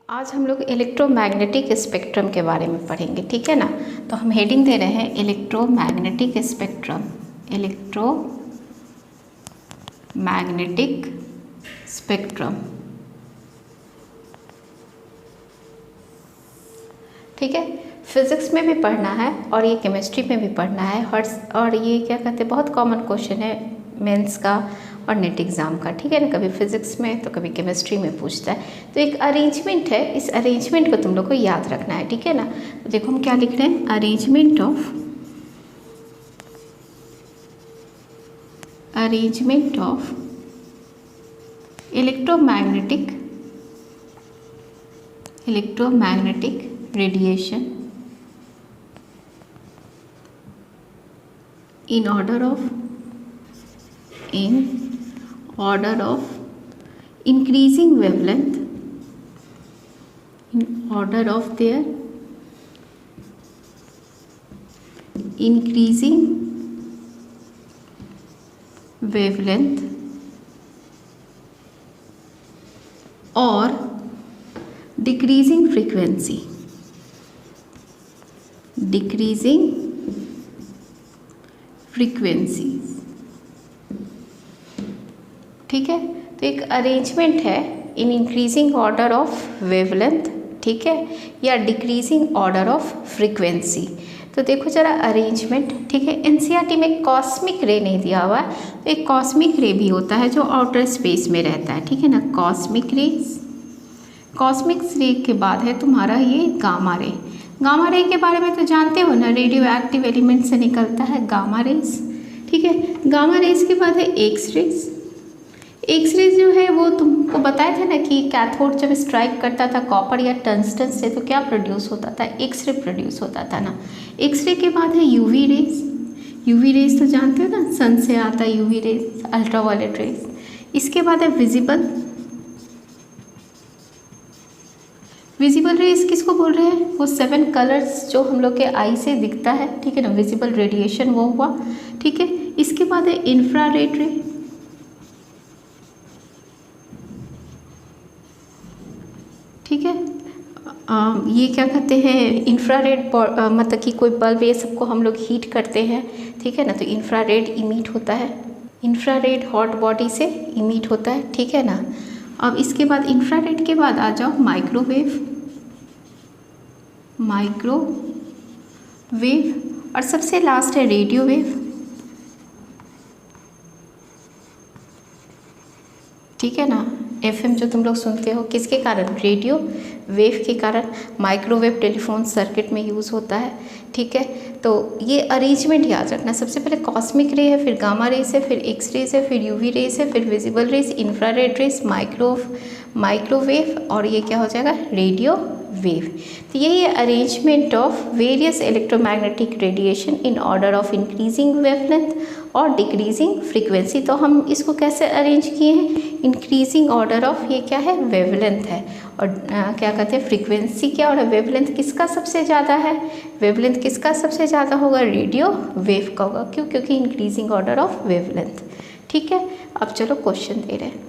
आज हम लोग इलेक्ट्रोमैग्नेटिक स्पेक्ट्रम के बारे में पढ़ेंगे, ठीक है ना। तो हम हेडिंग दे रहे हैं इलेक्ट्रोमैग्नेटिक स्पेक्ट्रम, इलेक्ट्रोमैग्नेटिक स्पेक्ट्रम, ठीक है। फिज़िक्स में भी पढ़ना है और ये केमिस्ट्री में भी पढ़ना है और ये क्या कहते हैं, बहुत कॉमन क्वेश्चन है मेंस का और नेट एग्ज़ाम का, ठीक है ना। कभी फिज़िक्स में तो कभी केमिस्ट्री में पूछता है। तो एक अरेंजमेंट है, इस अरेंजमेंट को तुम लोग को याद रखना है, ठीक है ना। तो देखो हम क्या लिख रहे हैं, arrangement of electromagnetic radiation in order of increasing wavelength, in order of their increasing wavelength or decreasing frequency, ठीक है। तो एक अरेंजमेंट है in increasing order of wavelength, ठीक है, या डिक्रीजिंग ऑर्डर ऑफ फ्रीक्वेंसी। तो देखो जरा अरेंजमेंट, ठीक है। एनसीईआरटी में कॉस्मिक रे नहीं दिया हुआ है, तो एक कॉस्मिक रे भी होता है जो आउटर स्पेस में रहता है, ठीक है ना। कॉस्मिक रे के बाद है तुम्हारा ये गामा रे। गामा रे के बारे में तो जानते हो ना, रेडियो एक्टिव एलिमेंट से निकलता है गामा रेस, ठीक है। गामा रेस के बाद है एक्स रेस। एक्स रेज जो है वो तुमको बताए थे ना कि कैथोड जब स्ट्राइक करता था कॉपर या टंगस्टन से तो क्या प्रोड्यूस होता था, एक्स रे प्रोड्यूस होता था ना। एक्स रे के बाद है यूवी रेस। यूवी रेस तो जानते हो ना, सन से आता है यूवी रेस, अल्ट्रावायलेट रेस। इसके बाद है विजिबल रेस। किसको बोल रहे हैं, वो 7 कलर्स जो हम लोग के आई से दिखता है, ठीक है ना, विजिबल रेडिएशन वो हुआ, ठीक है। इसके बाद है इंफ्रारेड रे, ठीक है। ये क्या कहते हैं, इंफ्रारेड मतलब कि कोई बल्ब ये सबको हम लोग हीट करते हैं, ठीक है ना। तो इंफ्रारेड इमिट होता है, इंफ्रारेड हॉट बॉडी से इमिट होता है, ठीक है ना। अब इसके बाद इंफ्रारेड के बाद आ जाओ माइक्रोवेव और सबसे लास्ट है रेडियो वेव, ठीक है ना। एफएम जो तुम लोग सुनते हो किसके कारण, रेडियो वेव के कारण। माइक्रोवेव टेलीफोन सर्किट में यूज़ होता है, ठीक है। तो ये अरेंजमेंट याद रखना, सबसे पहले कॉस्मिक रे है, फिर गामा रेस है, फिर एक्स रेस है, फिर यूवी रेस है, फिर visible rays, infrared rays, microwave और ये क्या हो जाएगा, रेडियो वेव। तो यही है arrangement of various electromagnetic radiation in order of increasing wavelength और डिक्रीजिंग फ्रीक्वेंसी। तो हम इसको कैसे अरेंज किए हैं, इंक्रीजिंग ऑर्डर ऑफ ये क्या है, वेवलेंथ है, और क्या कहते हैं फ्रीक्वेंसी क्या, और वेवलेंथ किसका सबसे ज़्यादा है, वेवलेंथ किसका सबसे ज़्यादा होगा, रेडियो वेव का होगा। क्यों, क्योंकि इंक्रीजिंग ऑर्डर ऑफ वेवलेंथ, ठीक है। अब चलो क्वेश्चन दे रहे हैं,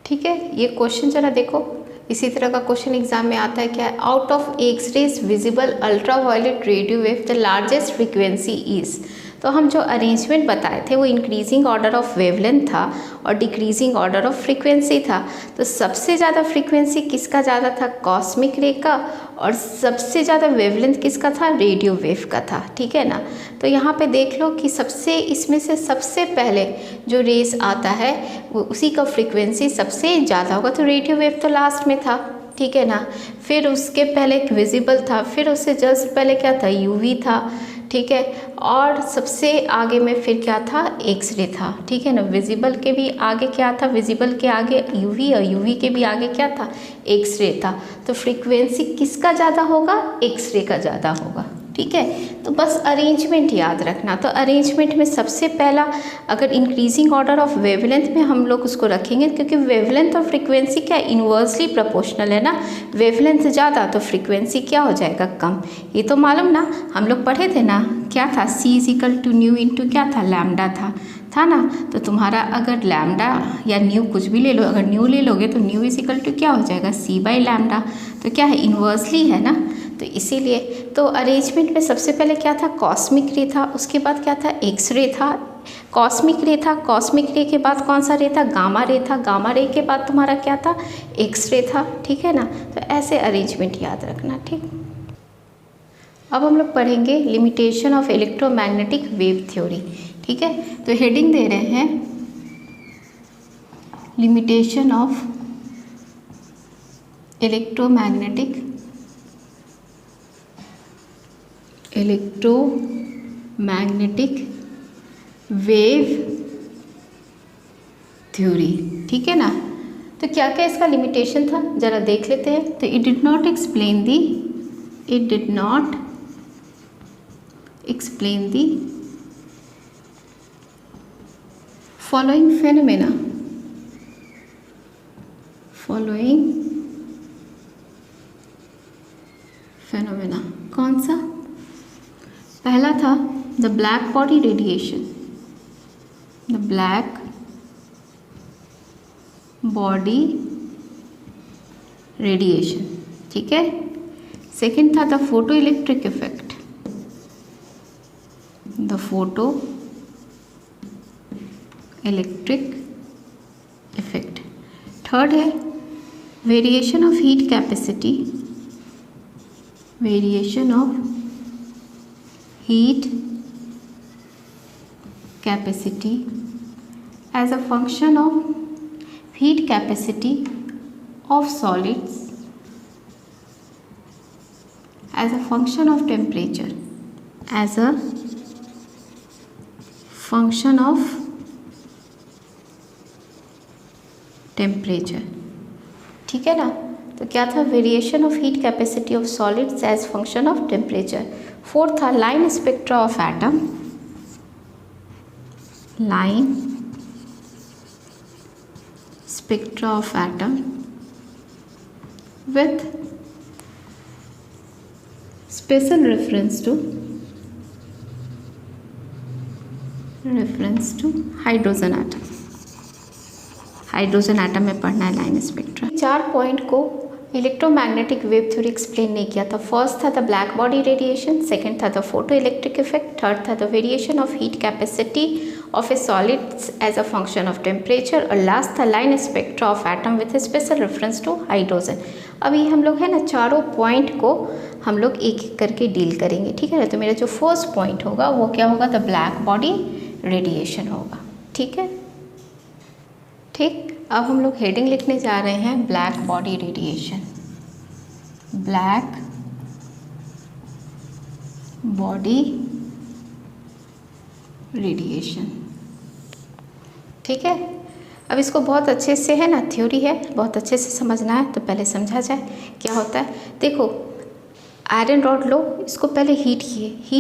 ठीक है। ये क्वेश्चन जरा देखो, इसी तरह का क्वेश्चन एग्जाम में आता है क्या, out of X rays visible ultraviolet radio wave the largest frequency is. तो हम जो अरेंजमेंट बताए थे वो इंक्रीजिंग ऑर्डर ऑफ वेवलेंथ था और डिक्रीजिंग ऑर्डर ऑफ फ्रीक्वेंसी था। तो सबसे ज़्यादा फ्रीक्वेंसी किसका ज़्यादा था, कॉस्मिक रे का, और सबसे ज़्यादा वेवलेंथ किसका था, रेडियो वेव का था, ठीक है ना। तो यहाँ पे देख लो कि इसमें से सबसे पहले जो रेस आता है वो उसी का फ्रीक्वेंसी सबसे ज़्यादा होगा। तो रेडियो वेव तो लास्ट में था, ठीक है ना। फिर उसके पहले एक विजिबल था, फिर उससे जस्ट पहले क्या था, यूवी था, ठीक है। और सबसे आगे में फिर क्या था, एक्स रे था, ठीक है ना। विजिबल के भी आगे क्या था, विजिबल के आगे यूवी और यूवी के भी आगे क्या था, एक्स रे था। तो फ्रीक्वेंसी किसका ज़्यादा होगा, एक्स रे का ज़्यादा होगा, ठीक है। तो बस अरेंजमेंट याद रखना। तो अरेंजमेंट में सबसे पहला अगर इंक्रीजिंग ऑर्डर ऑफ वेवलेंथ में हम लोग उसको रखेंगे, क्योंकि वेवलेंथ और फ्रीक्वेंसी क्या इन्वर्सली प्रोपोर्शनल है ना। वेवलेंथ ज़्यादा तो फ्रीक्वेंसी क्या हो जाएगा, कम। ये तो मालूम ना, हम लोग पढ़े थे ना, क्या था, C = न्यू इंटू क्या था, लैम्डा था। था ना। तो तुम्हारा अगर लैम्डा या न्यू कुछ भी ले लो, अगर न्यू ले लोगे तो न्यू इज इक्वल टू क्या हो जाएगा, सी बाई लैम्डा। तो क्या है, इन्वर्सली है ना, तो इसीलिए तो अरेंजमेंट में सबसे पहले क्या था, कॉस्मिक रे था, उसके बाद क्या था, एक्स रे था, कॉस्मिक रे था, कॉस्मिक रे के बाद कौन सा रे था, गामा रे था, गामा रे के बाद तुम्हारा क्या था, एक्स रे था, ठीक है ना। तो ऐसे अरेंजमेंट याद रखना, ठीक। अब हम लोग पढ़ेंगे limitation of electromagnetic wave theory, ठीक है। तो हेडिंग दे रहे हैं limitation of electromagnetic wave theory, ठीक है ना। तो क्या क्या इसका लिमिटेशन था जरा देख लेते हैं। तो it did not explain the following phenomena कौन सा, पहला था द ब्लैक बॉडी रेडिएशन, ठीक है। सेकेंड था the photo electric effect, third है variation of heat capacity as a function of heat capacity of solids as a function of temperature, ठीक है ना। तो क्या था, variation of heat capacity of solids as function of temperature. Fourth था line spectra of atom, with special reference to hydrogen atom में पढ़ना है लाइन स्पेक्ट्रा। 4 पॉइंट को इलेक्ट्रोमैग्नेटिक वेव थ्योरी एक्सप्लेन नहीं किया था। फर्स्ट था the black body radiation, second था the photo electric effect, third था the variation of heat capacity of a solids as a function of temperature, और last था line spectra of atom with special reference to hydrogen. अभी हम लोग है ना चारों पॉइंट को हम लोग एक एक करके डील करेंगे, ठीक है ना। तो मेरा जो फर्स्ट पॉइंट होगा वो क्या होगा, द ब्लैक बॉडी रेडिएशन होगा, ठीक है। ठीक, अब हम लोग हेडिंग लिखने जा रहे हैं ब्लैक बॉडी रेडिएशन, ठीक है। अब इसको बहुत अच्छे से है ना, थ्योरी है, बहुत अच्छे से समझना है। तो पहले समझा जाए क्या होता है। देखो आयरन रॉड लो, इसको पहले हीट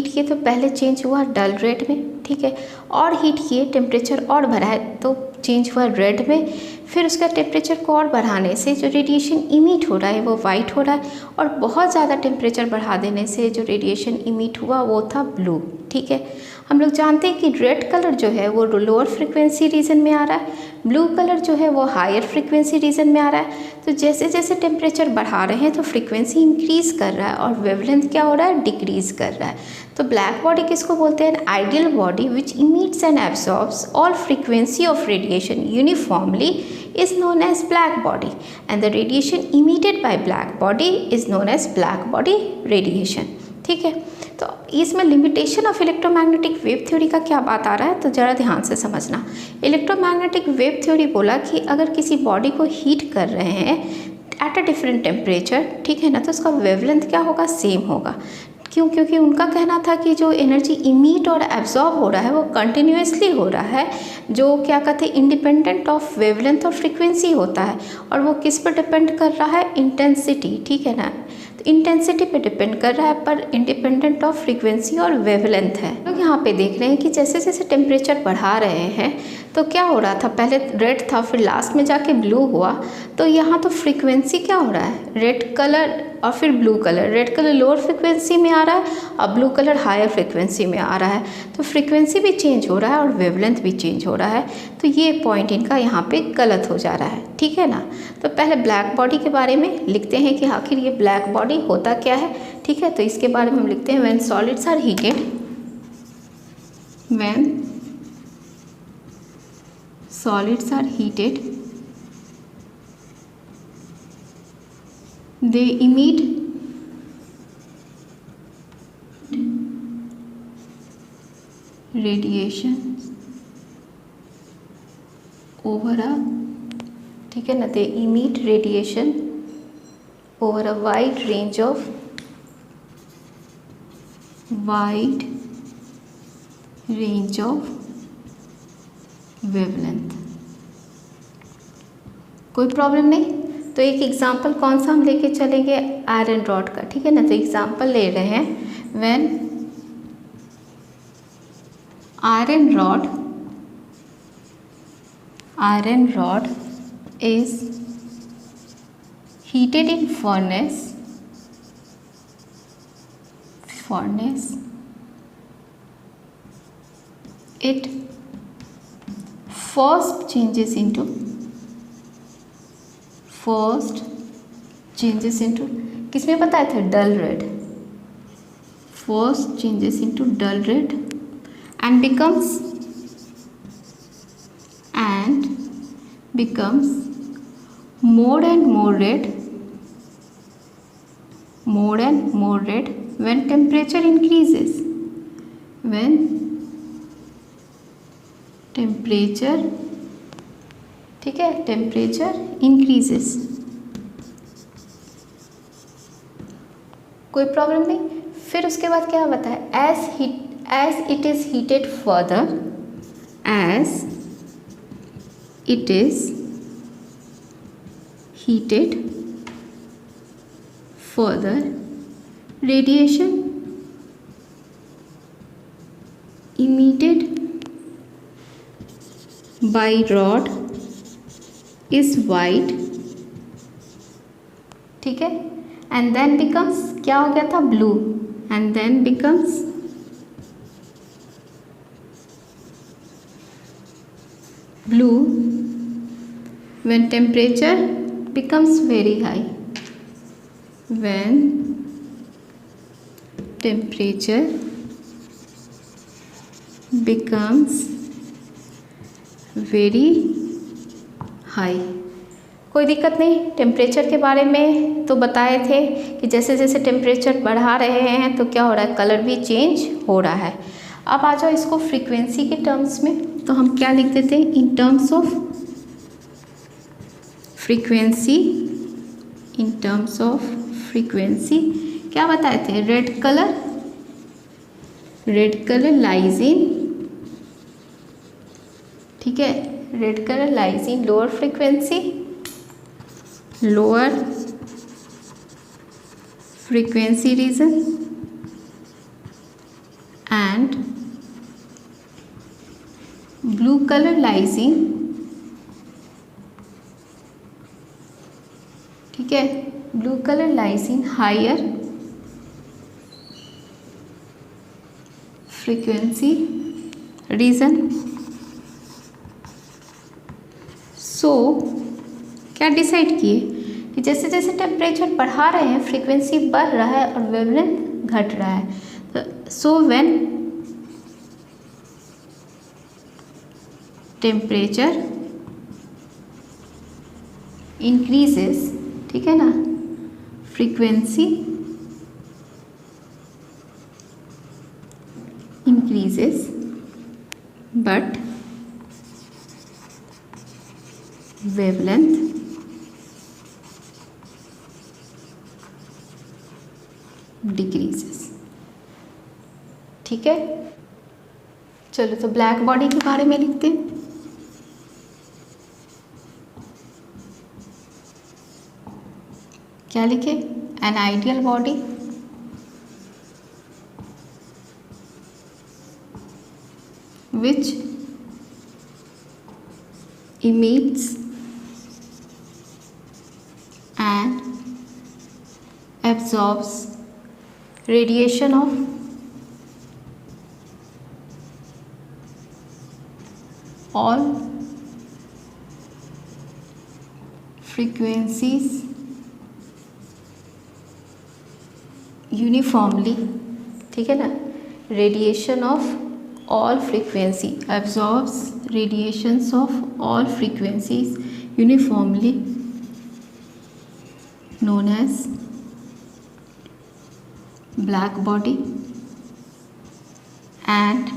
किए तो पहले चेंज हुआ डल रेड में, ठीक है। और हीट किए, टेम्परेचर और बढ़ाए तो चेंज हुआ रेड में। फिर उसका टेम्परेचर को और बढ़ाने से जो रेडिएशन इमिट हो रहा है वो वाइट हो रहा है, और बहुत ज़्यादा टेम्परेचर बढ़ा देने से जो रेडिएशन इमिट हुआ वो था ब्लू, ठीक है। हम लोग जानते हैं कि रेड कलर जो है वो लोअर फ्रिक्वेंसी रीजन में आ रहा है, ब्लू कलर जो है वो हायर फ्रिक्वेंसी रीजन में आ रहा है। तो जैसे जैसे टेम्परेचर बढ़ा रहे हैं तो फ्रिक्वेंसी इंक्रीज़ कर रहा है और वेवलेंथ क्या हो रहा है, डिक्रीज़ कर रहा है। तो ब्लैक बॉडी किसको बोलते हैं, ideal body which emits and absorbs all frequency of radiation uniformly is known as black body, and the radiation emitted by black body is known as black body radiation, ठीक है। तो इसमें limitation of electromagnetic wave theory का क्या बात आ रहा है, तो ज़रा ध्यान से समझना। इलेक्ट्रोमैग्नेटिक वेव थ्योरी बोला कि अगर किसी बॉडी को हीट कर रहे हैं एट अ डिफरेंट टेम्परेचर, ठीक है ना, तो उसका वेवलेंथ क्या होगा, सेम होगा। क्यों, क्योंकि उनका कहना था कि जो एनर्जी इमिट और एब्जॉर्ब हो रहा है वो कंटिन्यूसली हो रहा है, जो क्या कहते हैं इंडिपेंडेंट ऑफ वेवलेंथ और फ्रीक्वेंसी होता है। और वो किस पर डिपेंड कर रहा है, इंटेंसिटी, ठीक है ना। तो इंटेंसिटी पे डिपेंड कर रहा है पर इंडिपेंडेंट ऑफ फ्रीक्वेंसी और वेवलेंथ है। लोग यहाँ पे देख रहे हैं कि जैसे जैसे टेम्परेचर बढ़ा रहे हैं तो क्या हो रहा था, पहले रेड था फिर लास्ट में जाके ब्लू हुआ, तो यहाँ तो फ्रीक्वेंसी क्या हो रहा है, रेड कलर और फिर blue colour, red colour lower frequency में आ रहा है और ब्लू कलर हायर फ्रीक्वेंसी में आ रहा है, तो फ्रीक्वेंसी भी चेंज हो रहा है और वेवलेंथ भी चेंज हो रहा है। तो ये पॉइंट इनका यहाँ पे गलत हो जा रहा है, ठीक है ना। तो पहले ब्लैक बॉडी के बारे में लिखते हैं कि आखिर ये ब्लैक बॉडी होता क्या है, ठीक है। तो इसके बारे में हम लिखते हैं when solids are heated, when solids are heated they emit radiation over a, ठीक है ना, they emit radiation over a wide range of wavelength. कोई प्रॉब्लम नहीं। तो एक एग्जांपल कौन सा हम लेके चलेंगे, आयरन रॉड का, ठीक है ना। तो एग्जांपल ले रहे हैं when iron rod is heated in furnace it first changes into किसमें बताया था, डल red, first changes into dull red and becomes more and more red when temperature increases, ठीक है, टेम्परेचर इंक्रीजेस। कोई प्रॉब्लम नहीं। फिर उसके बाद क्या बताया, as it is heated further radiation emitted by rod is white, ठीक है, and then becomes, क्या हो गया था, blue, and then becomes blue when temperature becomes very high, when temperature becomes very high। कोई दिक्कत नहीं। टेम्परेचर के बारे में तो बताए थे कि जैसे जैसे टेम्परेचर बढ़ा रहे हैं तो क्या हो रहा है, कलर भी चेंज हो रहा है। अब आ जाओ इसको फ्रीक्वेंसी के टर्म्स में, तो हम क्या लिख देते हैं, इन टर्म्स ऑफ फ्रीक्वेंसी, क्या बताए थे, रेड कलर लाइज इन, ठीक है, red colour lies in lower frequency region and blue color lies in, ठीक है, blue color lies in higher frequency region। सो क्या डिसाइड किए कि जैसे जैसे टेम्परेचर बढ़ा रहे हैं फ्रीक्वेंसी बढ़ रहा है और वेवलेंथ घट रहा है। So when temperature increases, ठीक है ना, frequency increases but wavelength decreases, ठीक है। चलो तो ब्लैक बॉडी के बारे में लिखते हैं। क्या लिखे, an ideal body which emits and absorbs radiation of all frequencies uniformly, ठीक है ना, radiation of all frequency, absorbs radiations of all frequencies uniformly, known as black body, and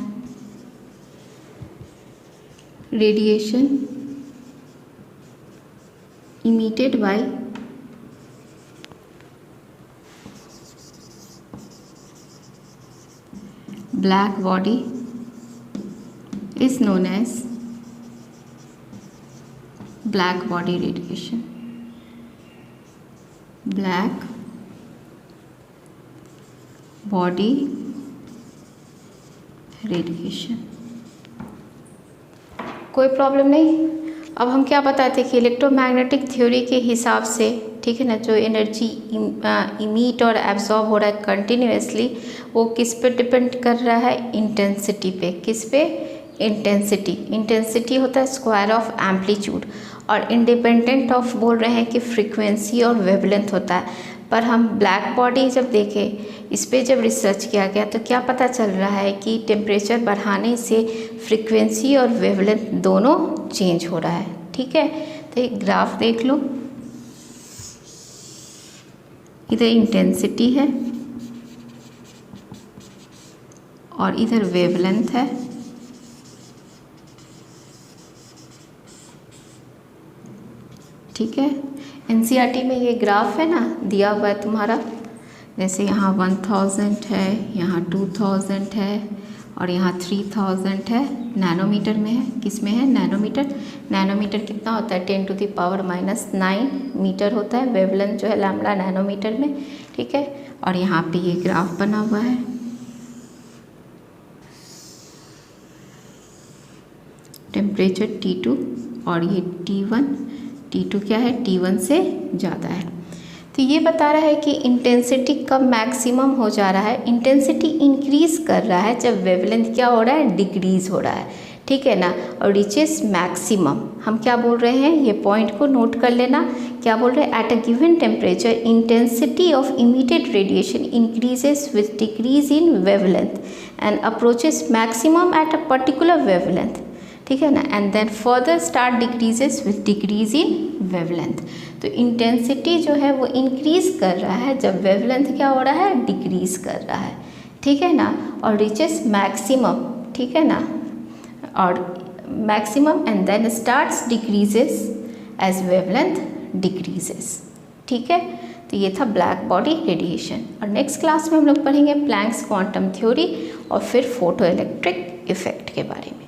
radiation emitted by black body is known as black body radiation. Black body radiation. कोई problem नहीं। अब हम क्या बताते कि इलेक्ट्रोमैग्नेटिक थ्योरी के हिसाब से, ठीक है ना, जो एनर्जी इमीट और एब्जॉर्ब हो रहा है कंटिन्यूसली, वो किस पे डिपेंड कर रहा है? इंटेंसिटी पे। किस पे? इंटेंसिटी। इंटेंसिटी होता है स्क्वायर ऑफ एम्पलीट्यूड, और इंडिपेंडेंट ऑफ बोल रहे हैं कि फ्रीक्वेंसी और वेवलेंथ होता है। पर हम ब्लैक बॉडी जब देखें, इस पर जब रिसर्च किया गया तो क्या पता चल रहा है कि टेम्परेचर बढ़ाने से फ्रीक्वेंसी और वेवलेंथ दोनों चेंज हो रहा है। ठीक है, तो एक ग्राफ देख लो, इधर इंटेंसिटी है और इधर वेवलेंथ है। ठीक है, एनसीईआरटी में ये ग्राफ है ना दिया हुआ है तुम्हारा, जैसे यहाँ 1000 है, यहाँ 2000 है और यहाँ 3000 है, नैनोमीटर में है। किस में है? नैनोमीटर। नैनोमीटर कितना होता है? 10⁻⁹ मीटर होता है। वेवलेंथ जो है लैम्बडा नैनोमीटर में। ठीक है, और यहाँ पे ये ग्राफ बना हुआ है। टेम्परेचर T2 और ये T1। T2 क्या है? T1 से ज़्यादा है। तो ये बता रहा है कि इंटेंसिटी कब मैक्सिमम हो जा रहा है? इंटेंसिटी इंक्रीज कर रहा है जब वेवलेंथ क्या हो रहा है? डिक्रीज हो रहा है। ठीक है ना, और रीचेस मैक्सिमम। हम क्या बोल रहे हैं? ये पॉइंट को नोट कर लेना। क्या बोल रहे हैं? At a given temperature intensity of emitted radiation increases with decrease in wavelength and approaches maximum at a particular wavelength. ठीक है ना, and then further start decreases with decrease in wavelength. तो इंटेंसिटी जो है वो इंक्रीज कर रहा है जब वेवलेंथ क्या हो रहा है? डिक्रीज कर रहा है। ठीक है ना, और रीचेस मैक्सिमम। ठीक है ना, और maximum and then starts decreases as wavelength decreases. ठीक है, तो ये था ब्लैक बॉडी रेडिएशन। और नेक्स्ट क्लास में हम लोग पढ़ेंगे प्लैंक्स क्वांटम थ्योरी और फिर फोटो इलेक्ट्रिक इफेक्ट के बारे में।